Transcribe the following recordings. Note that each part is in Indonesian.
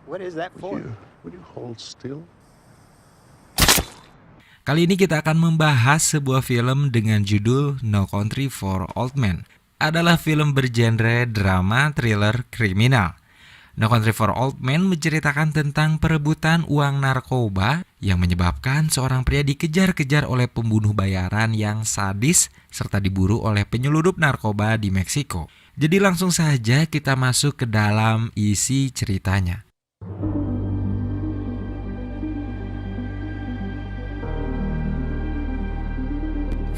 What is that for? Would you hold still? Kali ini kita akan membahas sebuah film dengan judul No Country for Old Men. Adalah film bergenre drama, thriller, kriminal. No Country for Old Men menceritakan tentang perebutan uang narkoba yang menyebabkan seorang pria dikejar-kejar oleh pembunuh bayaran yang sadis serta diburu oleh penyelundup narkoba di Meksiko. Jadi langsung saja kita masuk ke dalam isi ceritanya.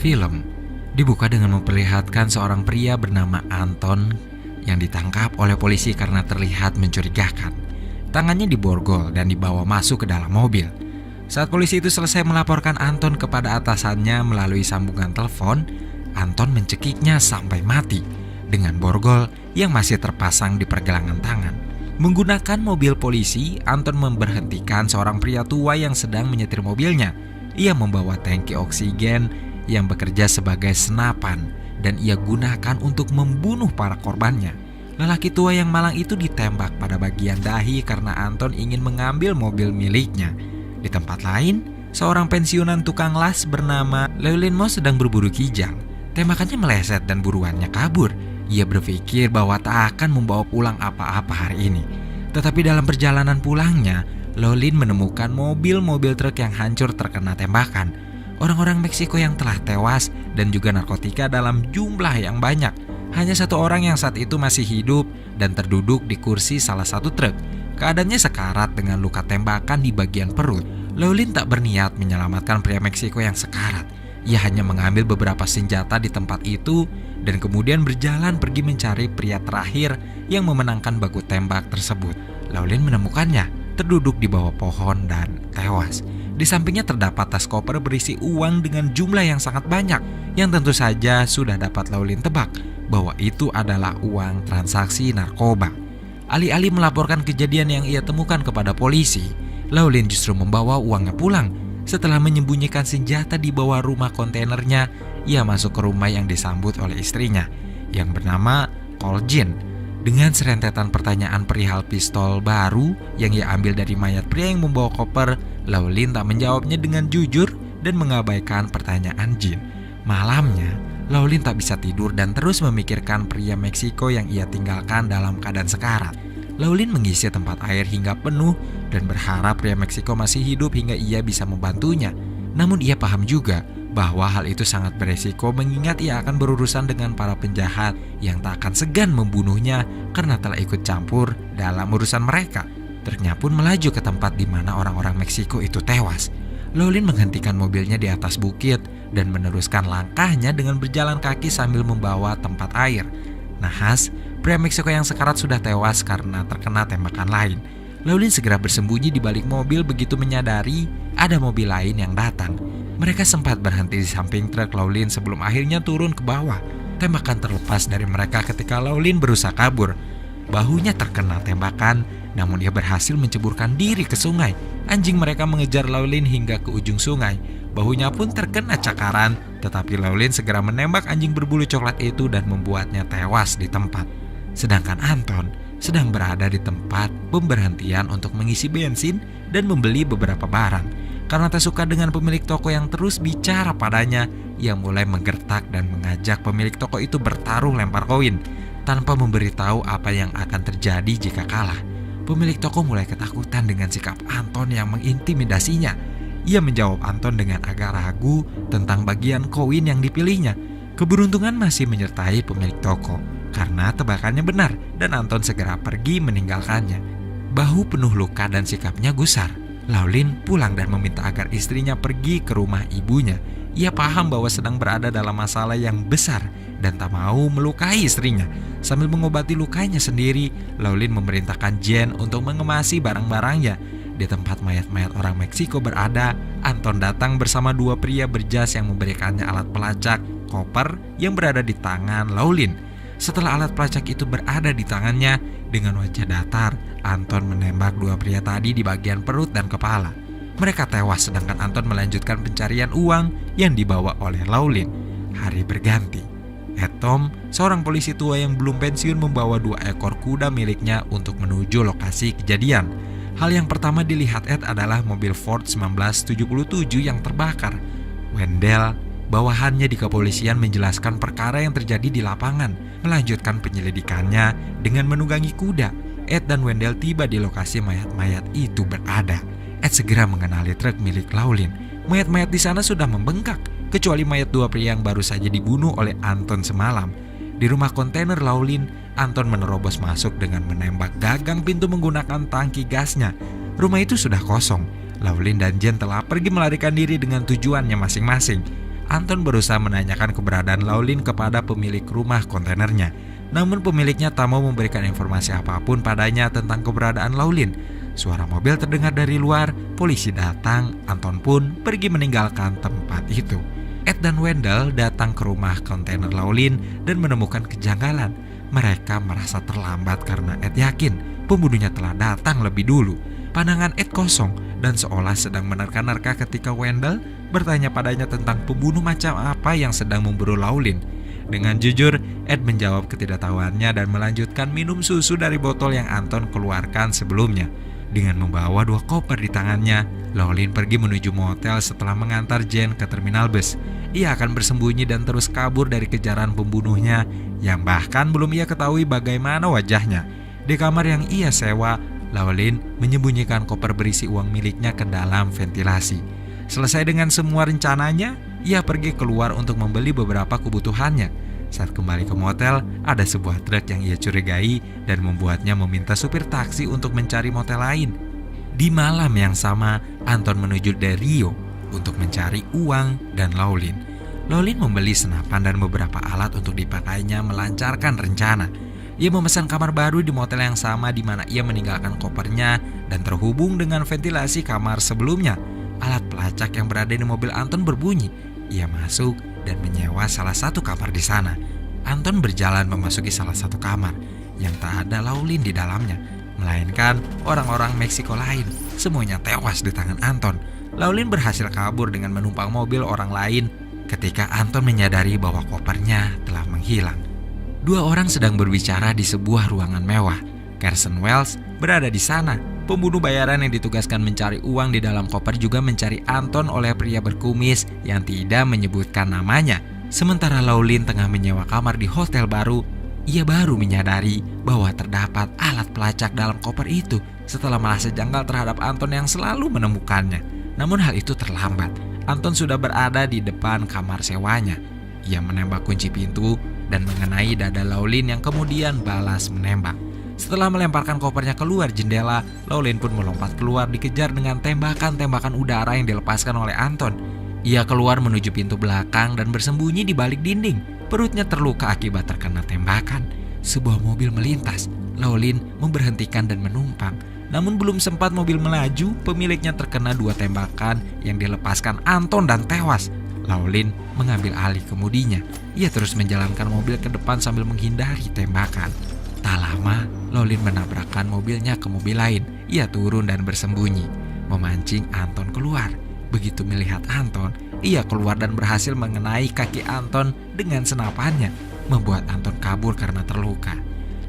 Film dibuka dengan memperlihatkan seorang pria bernama Anton yang ditangkap oleh polisi karena terlihat mencurigakan. Tangannya diborgol dan dibawa masuk ke dalam mobil. Saat polisi itu selesai melaporkan Anton kepada atasannya melalui sambungan telepon, Anton mencekiknya sampai mati dengan borgol yang masih terpasang di pergelangan tangan. Menggunakan mobil polisi, Anton memberhentikan seorang pria tua yang sedang menyetir mobilnya. Ia membawa tangki oksigen yang bekerja sebagai senapan dan ia gunakan untuk membunuh para korbannya. Lelaki tua yang malang itu ditembak pada bagian dahi karena Anton ingin mengambil mobil miliknya. Di tempat lain, seorang pensiunan tukang las bernama Llewellyn Moss sedang berburu kijang. Tembakannya meleset dan buruannya kabur. Ia berpikir bahwa tak akan membawa pulang apa-apa hari ini. Tetapi dalam perjalanan pulangnya, Llewellyn menemukan mobil-mobil truk yang hancur terkena tembakan. Orang-orang Meksiko yang telah tewas dan juga narkotika dalam jumlah yang banyak. Hanya satu orang yang saat itu masih hidup dan terduduk di kursi salah satu truk. Keadaannya sekarat dengan luka tembakan di bagian perut. Llewellyn tak berniat menyelamatkan pria Meksiko yang sekarat. Ia hanya mengambil beberapa senjata di tempat itu dan kemudian berjalan pergi mencari pria terakhir yang memenangkan baku tembak tersebut. Llewellyn menemukannya terduduk di bawah pohon dan tewas. Di sampingnya terdapat tas koper berisi uang dengan jumlah yang sangat banyak, yang tentu saja sudah dapat Llewellyn tebak bahwa itu adalah uang transaksi narkoba. Alih-alih melaporkan kejadian yang ia temukan kepada polisi, Llewellyn justru membawa uangnya pulang. Setelah menyembunyikan senjata di bawah rumah kontainernya, ia masuk ke rumah yang disambut oleh istrinya yang bernama Cole Jean. Dengan serentetan pertanyaan perihal pistol baru yang ia ambil dari mayat pria yang membawa koper, Llewellyn tak menjawabnya dengan jujur dan mengabaikan pertanyaan Jean. Malamnya, Llewellyn tak bisa tidur dan terus memikirkan pria Meksiko yang ia tinggalkan dalam keadaan sekarat. Llewellyn mengisi tempat air hingga penuh dan berharap pria Meksiko masih hidup hingga ia bisa membantunya. Namun ia paham juga bahwa hal itu sangat beresiko mengingat ia akan berurusan dengan para penjahat yang tak akan segan membunuhnya karena telah ikut campur dalam urusan mereka. Truknya pun melaju ke tempat di mana orang-orang Meksiko itu tewas. Llewellyn menghentikan mobilnya di atas bukit dan meneruskan langkahnya dengan berjalan kaki sambil membawa tempat air. Nahas, pria Meksiko yang sekarat sudah tewas karena terkena tembakan lain. Llewellyn segera bersembunyi di balik mobil begitu menyadari ada mobil lain yang datang. Mereka sempat berhenti di samping truk Llewellyn sebelum akhirnya turun ke bawah. Tembakan terlepas dari mereka ketika Llewellyn berusaha kabur. Bahunya terkena tembakan, namun ia berhasil menceburkan diri ke sungai. Anjing mereka mengejar Llewellyn hingga ke ujung sungai. Bahunya pun terkena cakaran, tetapi Llewellyn segera menembak anjing berbulu coklat itu dan membuatnya tewas di tempat. Sedangkan Anton sedang berada di tempat pemberhentian untuk mengisi bensin dan membeli beberapa barang. Karena tak suka dengan pemilik toko yang terus bicara padanya, ia mulai menggertak dan mengajak pemilik toko itu bertarung lempar koin tanpa memberitahu apa yang akan terjadi jika kalah. Pemilik toko mulai ketakutan dengan sikap Anton yang mengintimidasinya. Ia menjawab Anton dengan agak ragu tentang bagian koin yang dipilihnya. Keberuntungan masih menyertai pemilik toko karena tebakannya benar dan Anton segera pergi meninggalkannya. Bahu penuh luka dan sikapnya gusar. Llewellyn pulang dan meminta agar istrinya pergi ke rumah ibunya. Ia paham bahwa sedang berada dalam masalah yang besar dan tak mau melukai istrinya. Sambil mengobati lukanya sendiri, Llewellyn memerintahkan Jean untuk mengemasi barang-barangnya. Di tempat mayat-mayat orang Meksiko berada, Anton datang bersama dua pria berjas yang memberikannya alat pelacak koper yang berada di tangan Llewellyn. Setelah alat pelacak itu berada di tangannya, dengan wajah datar, Anton menembak dua pria tadi di bagian perut dan kepala. Mereka tewas sedangkan Anton melanjutkan pencarian uang yang dibawa oleh Llewellyn. Hari berganti. Tom, seorang polisi tua yang belum pensiun, membawa 2 ekor kuda miliknya untuk menuju lokasi kejadian. Hal yang pertama dilihat Ed adalah mobil Ford 1977 yang terbakar. Wendell, bawahannya di kepolisian, menjelaskan perkara yang terjadi di lapangan, melanjutkan penyelidikannya dengan menunggangi kuda. Ed dan Wendell tiba di lokasi mayat-mayat itu berada. Ed segera mengenali truk milik Laulin. Mayat-mayat di sana sudah membengkak, kecuali mayat dua pria yang baru saja dibunuh oleh Anton semalam. Di rumah kontainer Laulin, Anton menerobos masuk dengan menembak gagang pintu menggunakan tangki gasnya. Rumah itu sudah kosong. Laulin dan Jen telah pergi melarikan diri dengan tujuannya masing-masing. Anton berusaha menanyakan keberadaan Laulin kepada pemilik rumah kontainernya. Namun pemiliknya tak mau memberikan informasi apapun padanya tentang keberadaan Laulin. Suara mobil terdengar dari luar, polisi datang, Anton pun pergi meninggalkan tempat itu. Ed dan Wendell datang ke rumah kontainer Laulin dan menemukan kejanggalan. Mereka merasa terlambat karena Ed yakin pembunuhnya telah datang lebih dulu. Pandangan Ed kosong dan seolah sedang menerka-nerka ketika Wendell bertanya padanya tentang pembunuh macam apa yang sedang memburu Laulin. Dengan jujur, Ed menjawab ketidaktahuannya dan melanjutkan minum susu dari botol yang Anton keluarkan sebelumnya. Dengan membawa 2 koper di tangannya, Laulin pergi menuju motel setelah mengantar Jen ke terminal bus. Ia akan bersembunyi dan terus kabur dari kejaran pembunuhnya yang bahkan belum ia ketahui bagaimana wajahnya. Di kamar yang ia sewa, Laulin menyembunyikan koper berisi uang miliknya ke dalam ventilasi. Selesai dengan semua rencananya, ia pergi keluar untuk membeli beberapa kebutuhannya. Saat kembali ke motel, ada sebuah truk yang ia curigai dan membuatnya meminta supir taksi untuk mencari motel lain. Di malam yang sama, Anton menuju Del Rio untuk mencari uang dan Laulin. Laulin membeli senapan dan beberapa alat untuk dipakainya melancarkan rencana. Ia memesan kamar baru di motel yang sama di mana ia meninggalkan kopernya dan terhubung dengan ventilasi kamar sebelumnya. Alat pelacak yang berada di mobil Anton berbunyi. Ia masuk dan menyewa salah satu kamar di sana. Anton berjalan memasuki salah satu kamar yang tak ada Laulin di dalamnya, melainkan orang-orang Meksiko lain. Semuanya tewas di tangan Anton. Laulin berhasil kabur dengan menumpang mobil orang lain ketika Anton menyadari bahwa kopernya telah menghilang. 2 orang sedang berbicara di sebuah ruangan mewah. Carson Wells berada di sana. Pembunuh bayaran yang ditugaskan mencari uang di dalam koper juga mencari Anton oleh pria berkumis yang tidak menyebutkan namanya. Sementara Laulin tengah menyewa kamar di hotel baru, ia baru menyadari bahwa terdapat alat pelacak dalam koper itu setelah merasa janggal terhadap Anton yang selalu menemukannya. Namun hal itu terlambat. Anton sudah berada di depan kamar sewanya. Ia menembak kunci pintu dan mengenai dada Laulin yang kemudian balas menembak. Setelah melemparkan kopernya keluar jendela, Laulin pun melompat keluar dikejar dengan tembakan-tembakan udara yang dilepaskan oleh Anton. Ia keluar menuju pintu belakang dan bersembunyi di balik dinding. Perutnya terluka akibat terkena tembakan. Sebuah mobil melintas. Laulin memberhentikan dan menumpang. Namun belum sempat mobil melaju, pemiliknya terkena 2 tembakan yang dilepaskan Anton dan tewas. Laulin mengambil alih kemudinya. Ia terus menjalankan mobil ke depan sambil menghindari tembakan. Tak lama, Laulin menabrakkan mobilnya ke mobil lain. Ia turun dan bersembunyi, memancing Anton keluar. Begitu melihat Anton, ia keluar dan berhasil mengenai kaki Anton dengan senapannya, membuat Anton kabur karena terluka.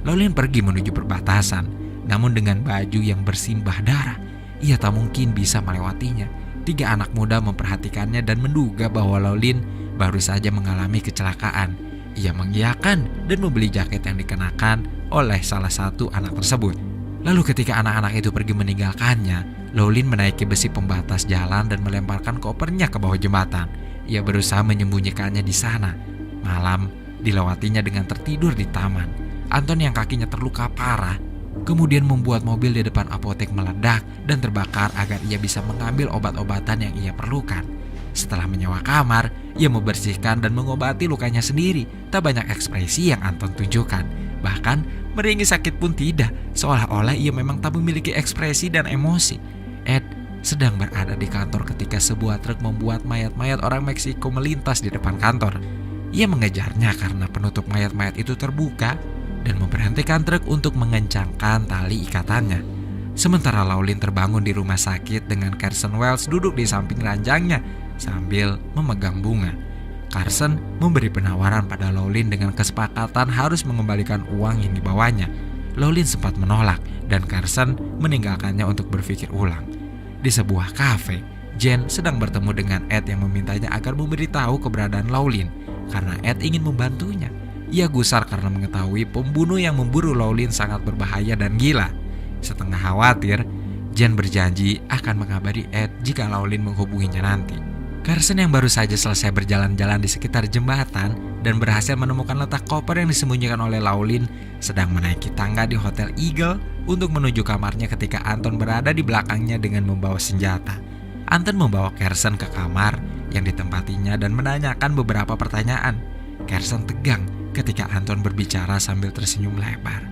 Laulin pergi menuju perbatasan, namun dengan baju yang bersimbah darah. Ia tak mungkin bisa melewatinya. 3 anak muda memperhatikannya dan menduga bahwa Laulin baru saja mengalami kecelakaan. Ia mengiyakan dan membeli jaket yang dikenakan oleh salah satu anak tersebut. Lalu ketika anak-anak itu pergi meninggalkannya, Laulin menaiki besi pembatas jalan dan melemparkan kopernya ke bawah jembatan. Ia berusaha menyembunyikannya di sana. Malam dilewatinya dengan tertidur di taman. Anton yang kakinya terluka parah kemudian membuat mobil di depan apotek meledak dan terbakar agar ia bisa mengambil obat-obatan yang ia perlukan. Setelah menyewa kamar, ia membersihkan dan mengobati lukanya sendiri. Tak banyak ekspresi yang Anton tunjukkan. Bahkan meringis sakit pun tidak, seolah-olah ia memang tak memiliki ekspresi dan emosi. Ed sedang berada di kantor ketika sebuah truk membuat mayat-mayat orang Meksiko melintas di depan kantor. Ia mengejarnya karena penutup mayat-mayat itu terbuka dan memberhentikan truk untuk mengencangkan tali ikatannya. Sementara Laulin terbangun di rumah sakit dengan Carson Wells duduk di samping ranjangnya sambil memegang bunga. Carson memberi penawaran pada Laulin dengan kesepakatan harus mengembalikan uang yang dibawanya. Laureen sempat menolak dan Carson meninggalkannya untuk berpikir ulang. Di sebuah kafe, Jen sedang bertemu dengan Ed yang memintanya agar memberitahu keberadaan Laureen karena Ed ingin membantunya. Ia gusar karena mengetahui pembunuh yang memburu Laureen sangat berbahaya dan gila. Setengah khawatir, Jen berjanji akan mengabari Ed jika Laureen menghubunginya nanti. Carson yang baru saja selesai berjalan-jalan di sekitar jembatan dan berhasil menemukan letak koper yang disembunyikan oleh Laureen sedang menaiki tangga di Hotel Eagle untuk menuju kamarnya ketika Anton berada di belakangnya dengan membawa senjata. Anton membawa Carson ke kamar yang ditempatinya dan menanyakan beberapa pertanyaan. Carson tegang ketika Anton berbicara sambil tersenyum lebar.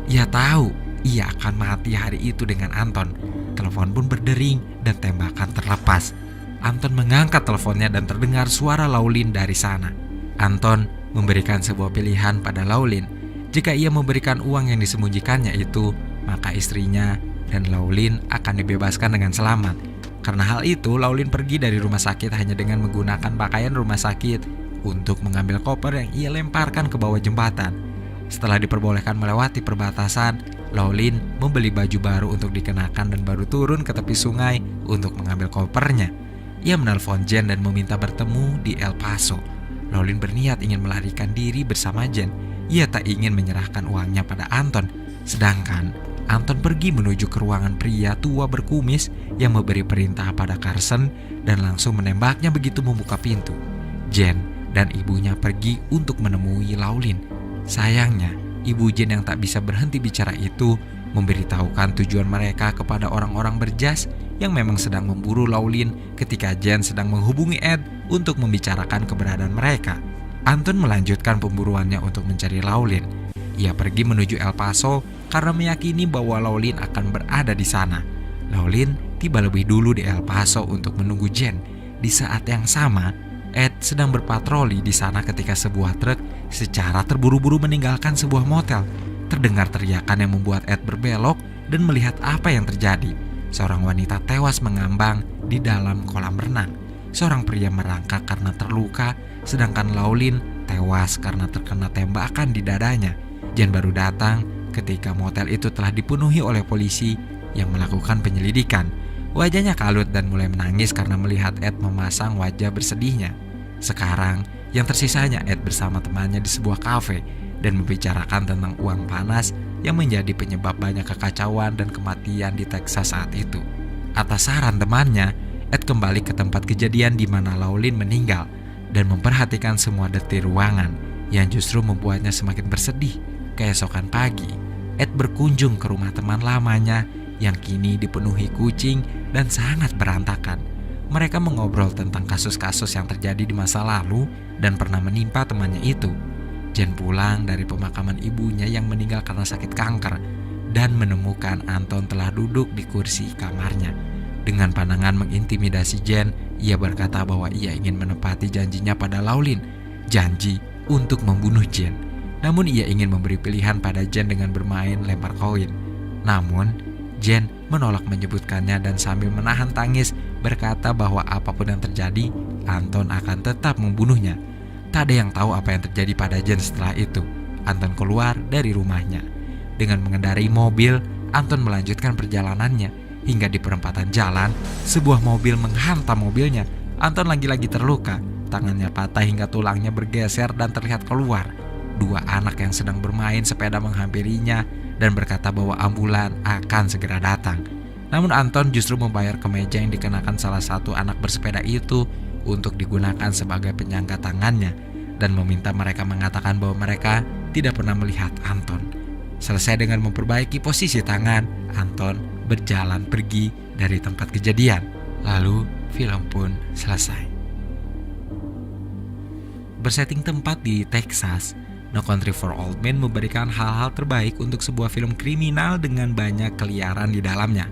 Ia tahu ia akan mati hari itu dengan Anton. Telepon pun berdering dan tembakan terlepas. Anton mengangkat teleponnya dan terdengar suara Laureen dari sana. Anton memberikan sebuah pilihan pada Laureen. Jika ia memberikan uang yang disembunyikannya itu, maka istrinya dan Laureen akan dibebaskan dengan selamat. Karena hal itu, Laureen pergi dari rumah sakit hanya dengan menggunakan pakaian rumah sakit untuk mengambil koper yang ia lemparkan ke bawah jembatan. Setelah diperbolehkan melewati perbatasan, Laureen membeli baju baru untuk dikenakan dan baru turun ke tepi sungai untuk mengambil kopernya. Ia menelpon Jen dan meminta bertemu di El Paso. Laureen berniat ingin melarikan diri bersama Jen. Ia tak ingin menyerahkan uangnya pada Anton. Sedangkan Anton pergi menuju ke ruangan pria tua berkumis yang memberi perintah pada Carson dan langsung menembaknya begitu membuka pintu. Jen dan ibunya pergi untuk menemui Laureen. Sayangnya, ibu Jen yang tak bisa berhenti bicara itu memberitahukan tujuan mereka kepada orang-orang berjas yang memang sedang memburu Laureen ketika Jen sedang menghubungi Ed untuk membicarakan keberadaan mereka. Anton melanjutkan pemburuannya untuk mencari Laureen. Ia pergi menuju El Paso karena meyakini bahwa Laureen akan berada di sana. Laureen tiba lebih dulu di El Paso untuk menunggu Jen. Di saat yang sama, Ed sedang berpatroli di sana ketika sebuah truk secara terburu-buru meninggalkan sebuah motel. Terdengar teriakan yang membuat Ed berbelok dan melihat apa yang terjadi. Seorang wanita tewas mengambang di dalam kolam renang. Seorang pria merangkak karena terluka, sedangkan Laureen tewas karena terkena tembakan di dadanya. Jen baru datang ketika motel itu telah dipenuhi oleh polisi yang melakukan penyelidikan. Wajahnya kalut dan mulai menangis karena melihat Ed memasang wajah bersedihnya. Sekarang, yang tersisanya Ed bersama temannya di sebuah kafe dan membicarakan tentang uang panas yang menjadi penyebab banyak kekacauan dan kematian di Texas saat itu. Atas saran temannya, Ed kembali ke tempat kejadian di mana Laureen meninggal dan memperhatikan semua detil ruangan yang justru membuatnya semakin bersedih. Keesokan pagi, Ed berkunjung ke rumah teman lamanya yang kini dipenuhi kucing dan sangat berantakan. Mereka mengobrol tentang kasus-kasus yang terjadi di masa lalu dan pernah menimpa temannya itu. Jen pulang dari pemakaman ibunya yang meninggal karena sakit kanker dan menemukan Anton telah duduk di kursi kamarnya. Dengan pandangan mengintimidasi Jen, ia berkata bahwa ia ingin menepati janjinya pada Laureen, janji untuk membunuh Jen. Namun ia ingin memberi pilihan pada Jen dengan bermain lempar koin. Namun Jen menolak menyebutkannya dan sambil menahan tangis berkata bahwa apapun yang terjadi, Anton akan tetap membunuhnya. Tak ada yang tahu apa yang terjadi pada Jen setelah itu. Anton keluar dari rumahnya. Dengan mengendarai mobil, Anton melanjutkan perjalanannya. Hingga di perempatan jalan, sebuah mobil menghantam mobilnya. Anton lagi-lagi terluka. Tangannya patah hingga tulangnya bergeser dan terlihat keluar. Dua anak yang sedang bermain sepeda menghampirinya dan berkata bahwa ambulan akan segera datang. Namun Anton justru membayar kemeja yang dikenakan salah satu anak bersepeda itu untuk digunakan sebagai penyangga tangannya dan meminta mereka mengatakan bahwa mereka tidak pernah melihat Anton. Selesai dengan memperbaiki posisi tangan, Anton berjalan pergi dari tempat kejadian. Lalu film pun selesai. Bersetting tempat di Texas, No Country for Old Men memberikan hal-hal terbaik untuk sebuah film kriminal dengan banyak keliaran di dalamnya.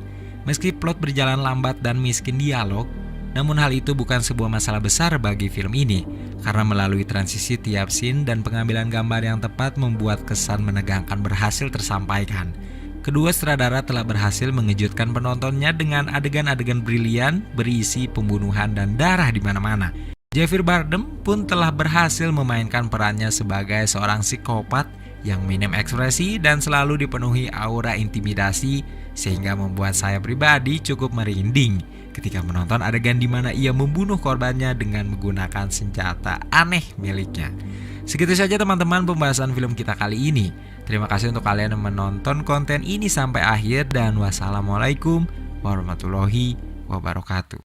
Meski plot berjalan lambat dan miskin dialog, namun hal itu bukan sebuah masalah besar bagi film ini, karena melalui transisi tiap scene dan pengambilan gambar yang tepat membuat kesan menegangkan berhasil tersampaikan. Kedua sutradara telah berhasil mengejutkan penontonnya dengan adegan-adegan brilian berisi pembunuhan dan darah di mana-mana. Javier Bardem pun telah berhasil memainkan perannya sebagai seorang psikopat yang minim ekspresi dan selalu dipenuhi aura intimidasi, sehingga membuat saya pribadi cukup merinding ketika menonton adegan di mana ia membunuh korbannya dengan menggunakan senjata aneh miliknya. Segitu saja teman-teman pembahasan film kita kali ini. Terima kasih untuk kalian yang menonton konten ini sampai akhir, dan wassalamualaikum warahmatullahi wabarakatuh.